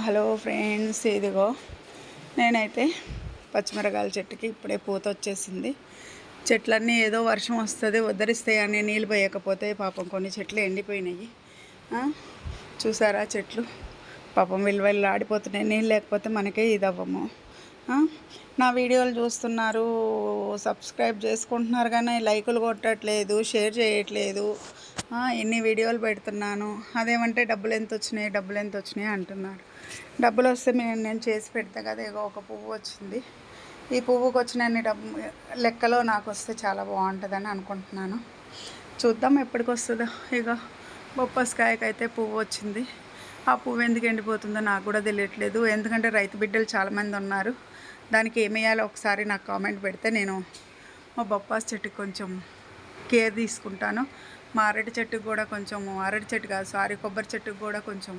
Hello friends, ఇదిగో నేనైతే పచ్చిమిరకాయల చెట్టుకి ఇప్పుడే పూత వచ్చేసింది. చెట్లన్నీ ఏదో వర్షం వస్తుంది ఉద్ధరిస్తాయి అని నీళ్ళు పోయకపోతే పాపం కొన్ని చెట్లు ఎండిపోయినాయి. చూసారా చెట్లు పాపం విలువలు ఆడిపోతున్నాయి. నీళ్ళు లేకపోతే మనకే ఇది అవ్వము. నా వీడియోలు చూస్తున్నారు, సబ్స్క్రైబ్ చేసుకుంటున్నారు, కానీ లైకులు కొట్టట్లేదు, షేర్ చేయట్లేదు. ఎన్ని వీడియోలు పెడుతున్నాను, అదేమంటే డబ్బులు ఎంత వచ్చినాయి అంటున్నారు. డబ్బులు వస్తే నేను చేసి పెడతా కదా. ఇక ఒక పువ్వు వచ్చింది. ఈ పువ్వుకి వచ్చిన లెక్కలో నాకు వస్తే చాలా బాగుంటుందని అనుకుంటున్నాను. చూద్దాం ఎప్పటికి వస్తుందో. ఇక బొప్పస్కాయకి అయితే పువ్వు వచ్చింది. ఆ పువ్వు ఎందుకు ఎండిపోతుందో నాకు కూడా తెలియట్లేదు. ఎందుకంటే రైతు బిడ్డలు చాలామంది ఉన్నారు. దానికి ఏమేయాలో ఒకసారి నాకు కామెంట్ పెడితే నేను మా బొప్పాస్ చెట్టుకి కొంచెం కేర్ తీసుకుంటాను. మా అరటి చెట్టుకు కూడా కొంచెం, అరటి చెట్టు కాదు సారీ, కొబ్బరి చెట్టుకు కూడా కొంచెం